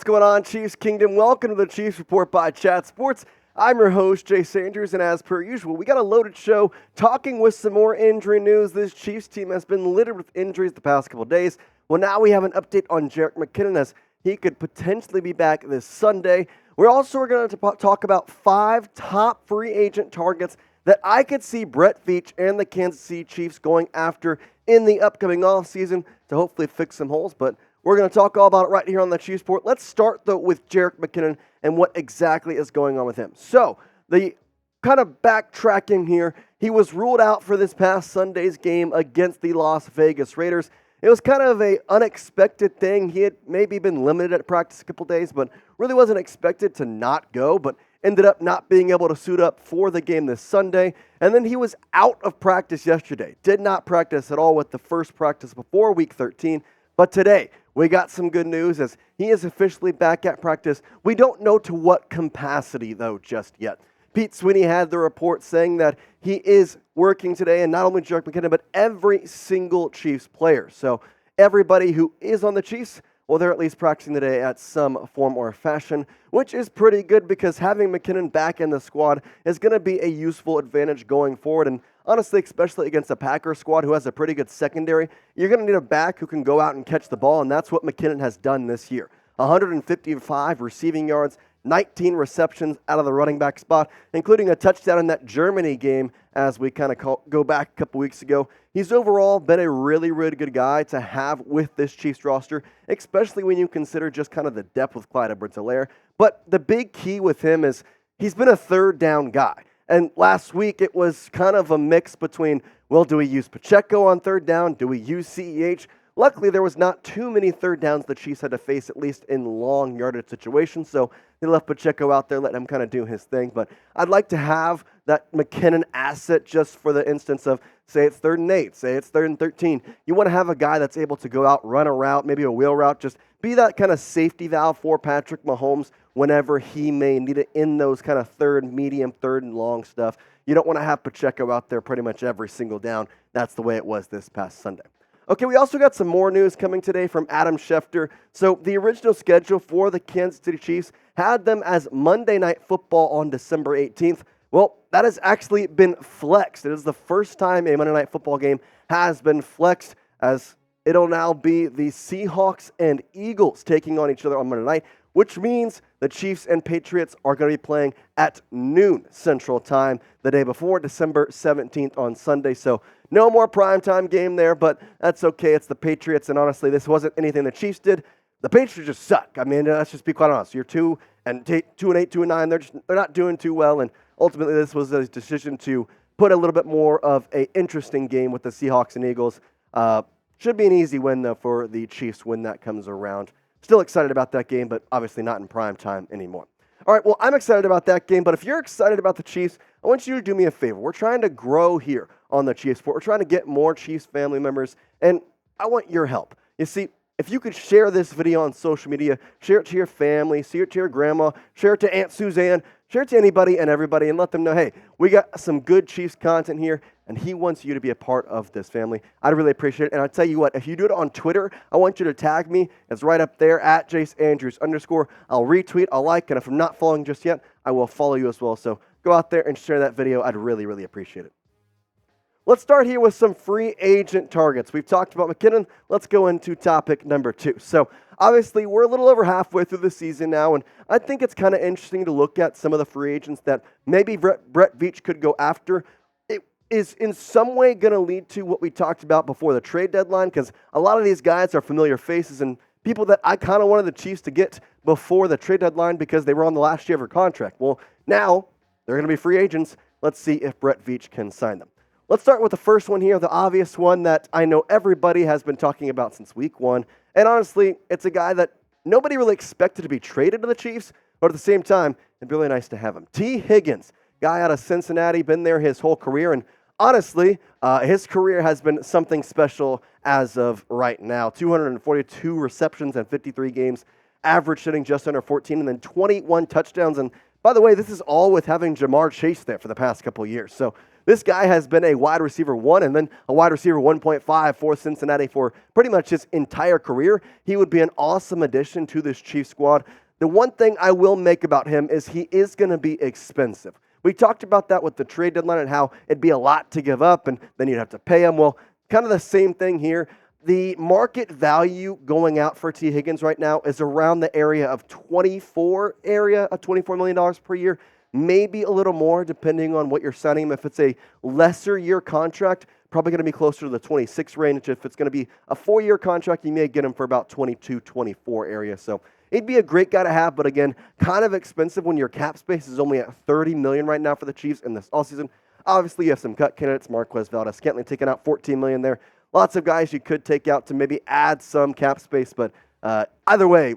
What's going on, Chiefs Kingdom? Welcome to the Chiefs Report by Chat Sports. I'm your host, Jace Andrews, and as per usual, we got a loaded show talking with some more injury news. This Chiefs team has been littered with injuries the past couple of days. Well, now we have an update on Jerick McKinnon as he could potentially be back this Sunday. We're also going to talk about 5 top free agent targets that I could see Brett Veach and the Kansas City Chiefs going after in the upcoming offseason to hopefully fix some holes, but we're going to talk all about it right here on the Chiefs Report. Let's start, though, with Jerick McKinnon and what exactly is going on with him. So, the kind of backtracking here, he was ruled out for this past Sunday's game against the Las Vegas Raiders. It was kind of an unexpected thing. He had maybe been limited at practice a couple days, but really wasn't expected to not go, but ended up not being able to suit up for the game this Sunday. And then he was out of practice yesterday. Did not practice at all with the first practice before Week 13. But today, we got some good news as he is officially back at practice. We don't know to what capacity, though, just yet. Pete Sweeney had the report saying that he is working today, and not only Jerick McKinnon, but every single Chiefs player. So everybody who is on the Chiefs, well, they're at least practicing today at some form or fashion, which is pretty good because having McKinnon back in the squad is going to be a useful advantage going forward. And honestly, especially against a Packers squad who has a pretty good secondary, you're going to need a back who can go out and catch the ball, and that's what McKinnon has done this year. 155 receiving yards, 19 receptions out of the running back spot, including a touchdown in that Germany game as we kind of go back a couple weeks ago. He's overall been a really, really good guy to have with this Chiefs roster, especially when you consider just kind of the depth with Clyde Edwards-Helaire. But the big key with him is he's been a third down guy. And last week, it was kind of a mix between, well, do we use Pacheco on third down? Do we use CEH? Luckily, there was not too many third downs the Chiefs had to face, at least in long yardage situations. So they left Pacheco out there, let him kind of do his thing. But I'd like to have that McKinnon asset just for the instance of, say it's 3rd and 8, say it's 3rd and 13. You want to have a guy that's able to go out, run a route, maybe a wheel route, just be that kind of safety valve for Patrick Mahomes whenever he may need it in those kind of third, medium, third, and long stuff. You don't want to have Pacheco out there pretty much every single down. That's the way it was this past Sunday. Okay, we also got some more news coming today from Adam Schefter. So the original schedule for the Kansas City Chiefs had them as Monday Night Football on December 18th. Well, that has actually been flexed. It is the first time a Monday Night Football game has been flexed, as it'll now be the Seahawks and Eagles taking on each other on Monday night, which means the Chiefs and Patriots are going to be playing at noon Central Time the day before, December 17th on Sunday. So no more primetime game there, but that's okay. It's the Patriots, and honestly, this wasn't anything the Chiefs did. The Patriots just suck. I mean, let's just be quite honest. You're 2-8, 2-9. They're not doing too well, and ultimately, this was a decision to put a little bit more of an interesting game with the Seahawks and Eagles. Should be an easy win, though, for the Chiefs when that comes around. Still excited about that game, but obviously not in prime time anymore. All right, well, I'm excited about that game, but if you're excited about the Chiefs, I want you to do me a favor. We're trying to grow here on the Chiefs Report. We're trying to get more Chiefs family members, and I want your help. You see, if you could share this video on social media, share it to your family, share it to your grandma, share it to Aunt Suzanne, share it to anybody and everybody, and let them know, hey, we got some good Chiefs content here, and he wants you to be a part of this family. I'd really appreciate it. And I'll tell you what, if you do it on Twitter, I want you to tag me. It's right up there, at Jace Andrews _. I'll retweet, I'll like, and if I'm not following just yet, I will follow you as well. So go out there and share that video. I'd really, really appreciate it. Let's start here with some free agent targets. We've talked about McKinnon. Let's go into topic number 2. So obviously, we're a little over halfway through the season now, and I think it's kind of interesting to look at some of the free agents that maybe Brett Veach could go after. It is in some way going to lead to what we talked about before the trade deadline, because a lot of these guys are familiar faces and people that I kind of wanted the Chiefs to get before the trade deadline because they were on the last year of their contract. Well, now they're going to be free agents. Let's see if Brett Veach can sign them. Let's start with the first one here, the obvious one that I know everybody has been talking about since week 1. And honestly, it's a guy that nobody really expected to be traded to the Chiefs, but at the same time, it'd be really nice to have him. T. Higgins, guy out of Cincinnati, been there his whole career, and honestly, his career has been something special as of right now. 242 receptions and 53 games, average hitting just under 14, and then 21 touchdowns. And by the way, this is all with having Jamar Chase there for the past couple of years. So This guy has been a wide receiver 1 and then a wide receiver 1.5 for Cincinnati for pretty much his entire career. He would be an awesome addition to this Chiefs squad. The one thing I will make about him is he is going to be expensive. We talked about that with the trade deadline and how it'd be a lot to give up and then you'd have to pay him. Well, kind of the same thing here. The market value going out for T. Higgins right now is around the area of $24 million per year, maybe a little more depending on what you're signing him. If it's a lesser year contract, probably going to be closer to the 26 range. If it's going to be a 4-year contract, you may get him for about 22, 24 area. So he'd be a great guy to have, but again, kind of expensive when your cap space is only at $30 million right now for the Chiefs in this offseason. Obviously, you have some cut candidates. Marquise Brown ARI taking out $14 million there. Lots of guys you could take out to maybe add some cap space, but either way,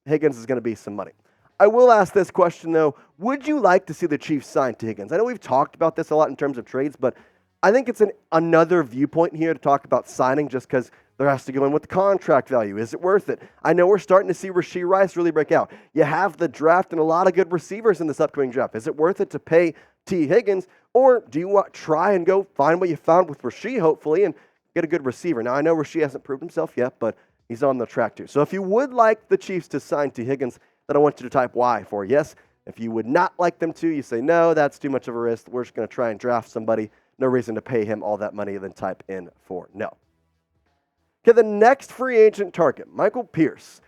Higgins is going to be some money. I will ask this question, though. Would you like to see the Chiefs sign to Higgins? I know we've talked about this a lot in terms of trades, but I think it's another viewpoint here to talk about signing just because there has to go in with the contract value. Is it worth it? I know we're starting to see Rashee Rice really break out. You have the draft and a lot of good receivers in this upcoming draft. Is it worth it to pay T. Higgins, or do you want to try and go find what you found with Rashee, hopefully, and get a good receiver? Now, I know Rashee hasn't proved himself yet, but he's on the track too. So if you would like the Chiefs to sign T. Higgins, then I want you to type Y for yes. If you would not like them to, you say, no, that's too much of a risk. We're just going to try and draft somebody. No reason to pay him all that money, then type in for no. Okay, the next free agent target, Michael Pierce,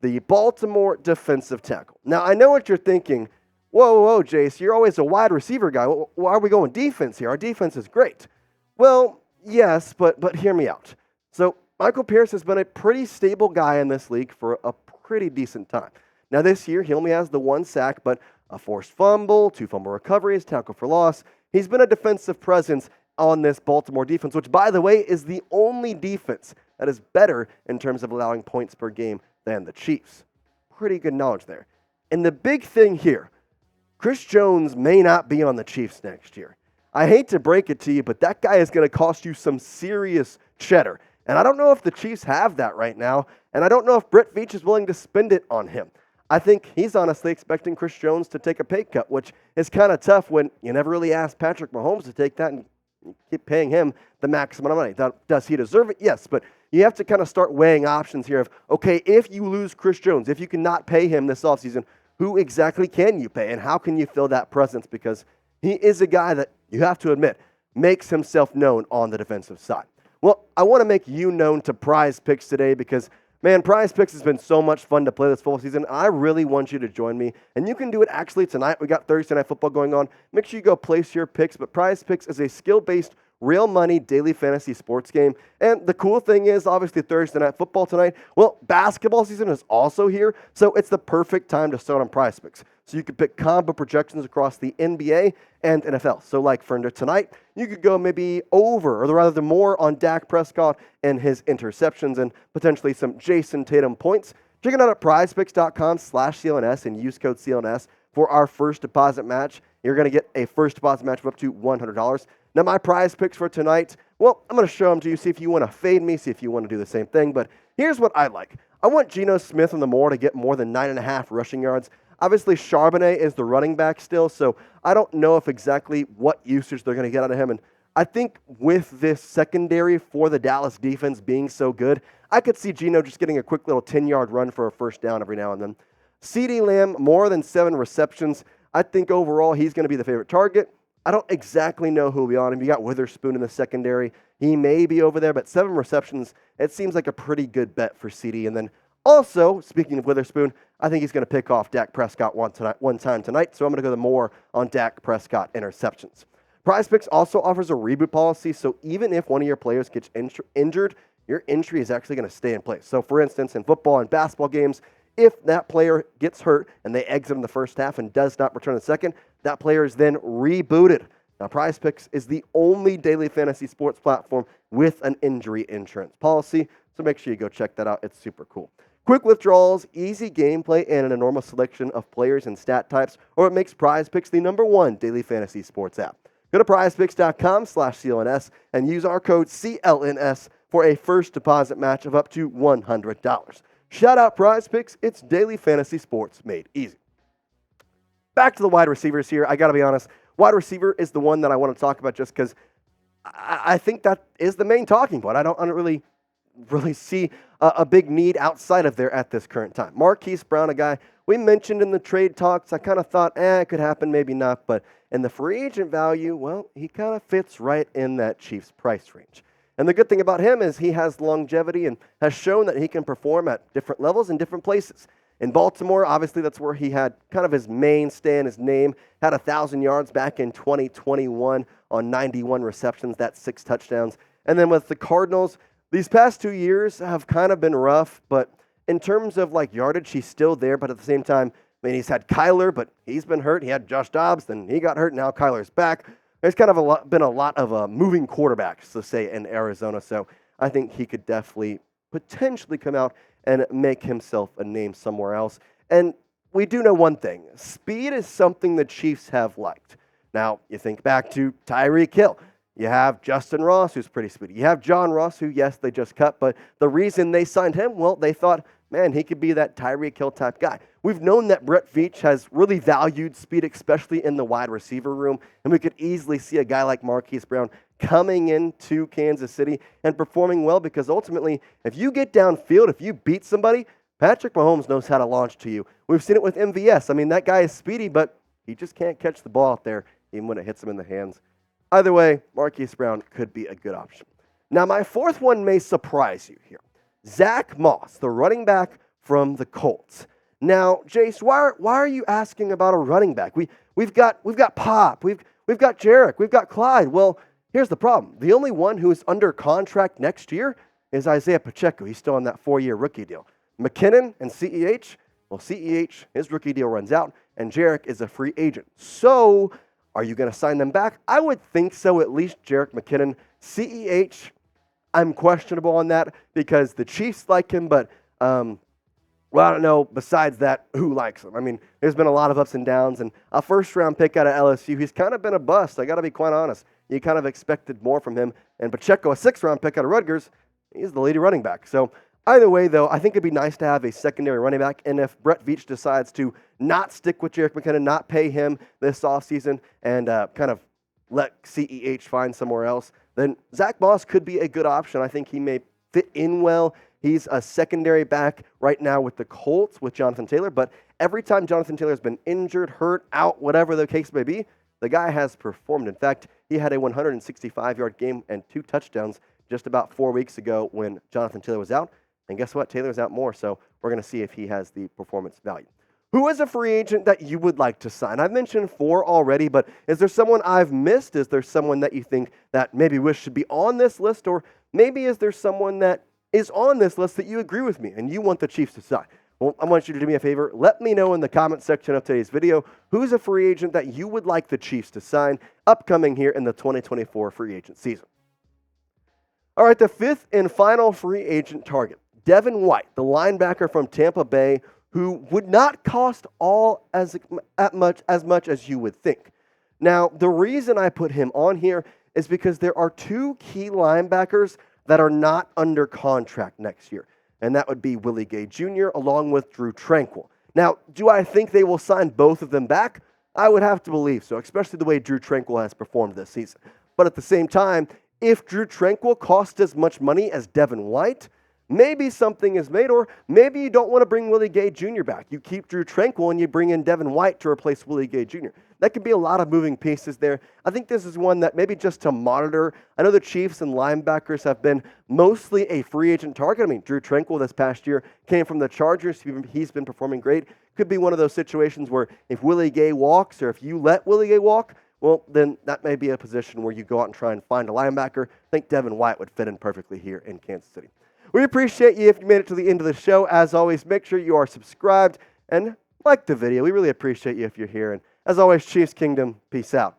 the Baltimore defensive tackle. Now, I know what you're thinking. Whoa, Jace, you're always a wide receiver guy. Why are we going defense here? Our defense is great. Well, yes, but hear me out. So Michael Pierce has been a pretty stable guy in this league for a pretty decent time. Now this year, he only has the 1 sack, but a forced fumble, 2 fumble recoveries, tackle for loss. He's been a defensive presence on this Baltimore defense, which, by the way, is the only defense that is better in terms of allowing points per game than the Chiefs. Pretty good knowledge there. And the big thing here, Chris Jones may not be on the Chiefs next year. I hate to break it to you, but that guy is going to cost you some serious cheddar. And I don't know if the Chiefs have that right now, and I don't know if Brett Veach is willing to spend it on him. I think he's honestly expecting Chris Jones to take a pay cut, which is kind of tough when you never really asked Patrick Mahomes to take that and keep paying him the maximum amount of money. Does he deserve it? Yes, but you have to kind of start weighing options here of, okay, if you lose Chris Jones, if you cannot pay him this offseason, who exactly can you pay and how can you fill that presence? Because he is a guy that, you have to admit, makes himself known on the defensive side. Well, I want to make you known to Prize Picks today because, man, Prize Picks has been so much fun to play this full season. I really want you to join me, and you can do it actually tonight. We got Thursday Night Football going on. Make sure you go place your picks, but Prize Picks is a skill-based, real money daily fantasy sports game. And the cool thing is, obviously, Thursday Night Football tonight, well, basketball season is also here, so it's the perfect time to start on Prize Picks. So you could pick combo projections across the NBA and NFL. So like for tonight, you could go maybe over, or rather more on Dak Prescott and his interceptions and potentially some Jason Tatum points. Check it out at prizepicks.com/CLNS and use code CLNS for our first deposit match. You're going to get a first deposit match of up to $100. Now, my prize picks for tonight, well, I'm going to show them to you, see if you want to fade me, see if you want to do the same thing. But here's what I like. I want Geno Smith and the more to get more than 9.5 rushing yards. Obviously, Charbonnet is the running back still, so I don't know if exactly what usage they're going to get out of him. And I think with this secondary for the Dallas defense being so good, I could see Geno just getting a quick little 10-yard run for a first down every now and then. CeeDee Lamb, more than 7 receptions. I think overall he's going to be the favorite target. I don't exactly know who will be on him. You got Witherspoon in the secondary. He may be over there, but 7 receptions, it seems like a pretty good bet for CeeDee. And then also, speaking of Witherspoon, I think he's going to pick off Dak Prescott one time tonight, so I'm going to go more on Dak Prescott interceptions. PrizePicks also offers a reboot policy, so even if one of your players gets injured, your entry is actually going to stay in place. So, for instance, in football and basketball games, if that player gets hurt and they exit in the first half and does not return in the second, that player is then rebooted. Now, PrizePicks is the only daily fantasy sports platform with an injury insurance policy, so make sure you go check that out. It's super cool. Quick withdrawals, easy gameplay, and an enormous selection of players and stat types, or it makes PrizePicks the #1 daily fantasy sports app. Go to prizepicks.com/CLNS and use our code CLNS for a first deposit match of up to $100. Shout out PrizePicks, it's daily fantasy sports made easy. Back to the wide receivers here. I got to be honest, wide receiver is the one that I want to talk about just because I think that is the main talking point. I don't really see a big need outside of there at this current time. Marquise Brown, a guy we mentioned in the trade talks. I kind of thought, it could happen, maybe not. But in the free agent value, well, he kind of fits right in that Chiefs price range. And the good thing about him is he has longevity and has shown that he can perform at different levels in different places. In Baltimore, obviously, that's where he had kind of his mainstay in his name. Had 1,000 yards back in 2021 on 91 receptions. That's 6 touchdowns. And then with the Cardinals, these past 2 years have kind of been rough. But in terms of like yardage, he's still there. But at the same time, I mean, he's had Kyler, but he's been hurt. He had Josh Dobbs, then he got hurt. Now Kyler's back. There's kind of been a lot of moving quarterbacks, let's say, in Arizona. So I think he could definitely potentially come out and make himself a name somewhere else. And we do know one thing. Speed is something the Chiefs have liked. Now, you think back to Tyreek Hill. You have Justin Ross, who's pretty speedy. You have John Ross, who, yes, they just cut. But the reason they signed him, well, they thought, man, he could be that Tyreek Hill type guy. We've known that Brett Veach has really valued speed, especially in the wide receiver room. And we could easily see a guy like Marquise Brown coming into Kansas City and performing well, because ultimately, if you get downfield, if you beat somebody, Patrick Mahomes knows how to launch to you. We've seen it with MVS. I mean, that guy is speedy, but he just can't catch the ball out there, even when it hits him in the hands. Either way, Marquise Brown could be a good option. Now, my fourth one may surprise you here. Zack Moss, the running back from the Colts. Now, Jace, why are you asking about a running back? We've got Pop, we've got Jerick, we've got Clyde. Well, here's the problem. The only one who is under contract next year is Isaiah Pacheco. He's still on that 4-year rookie deal. McKinnon and CEH, well, CEH, his rookie deal runs out, and Jerick is a free agent. So, are you going to sign them back? I would think so, at least Jerick McKinnon. CEH, I'm questionable on that because the Chiefs like him, but, well, I don't know, besides that, who likes him? I mean, there's been a lot of ups and downs, and a first-round pick out of LSU, he's kind of been a bust. I got to be quite honest. You kind of expected more from him. And Pacheco, a 6th-round pick out of Rutgers, he's the leading running back. So either way, though, I think it'd be nice to have a secondary running back. And if Brett Veach decides to not stick with Jerick McKinnon, not pay him this offseason, and kind of let CEH find somewhere else, then Zack Moss could be a good option. I think he may fit in well. He's a secondary back right now with the Colts with Jonathan Taylor. But every time Jonathan Taylor's been injured, hurt, out, whatever the case may be, the guy has performed. In fact, he had a 165-yard game and 2 touchdowns just about 4 weeks ago when Jonathan Taylor was out. And guess what? Taylor's out more, so we're going to see if he has the performance value. Who is a free agent that you would like to sign? I've mentioned 4 already, but is there someone I've missed? Is there someone that you think that maybe should be on this list? Or maybe is there someone that is on this list that you agree with me and you want the Chiefs to sign? Well, I want you to do me a favor. Let me know in the comment section of today's video who's a free agent that you would like the Chiefs to sign upcoming here in the 2024 free agent season. All right, the 5th and final free agent target, Devin White, the linebacker from Tampa Bay, who would not cost as much as you would think. Now, the reason I put him on here is because there are 2 key linebackers that are not under contract next year. And that would be Willie Gay Jr. along with Drew Tranquill. Now, do I think they will sign both of them back? I would have to believe so, especially the way Drew Tranquill has performed this season. But at the same time, if Drew Tranquill costs as much money as Devin White, maybe something is made, or maybe you don't want to bring Willie Gay Jr. back. You keep Drew Tranquill and you bring in Devin White to replace Willie Gay Jr. That could be a lot of moving pieces there. I think this is one that maybe just to monitor. I know the Chiefs and linebackers have been mostly a free agent target. I mean, Drew Tranquill this past year came from the Chargers. He's been performing great. Could be one of those situations where if Willie Gay walks, or if you let Willie Gay walk, well, then that may be a position where you go out and try and find a linebacker. I think Devin White would fit in perfectly here in Kansas City. We appreciate you if you made it to the end of the show. As always, make sure you are subscribed and like the video. We really appreciate you if you're here. And as always, Chiefs Kingdom, peace out.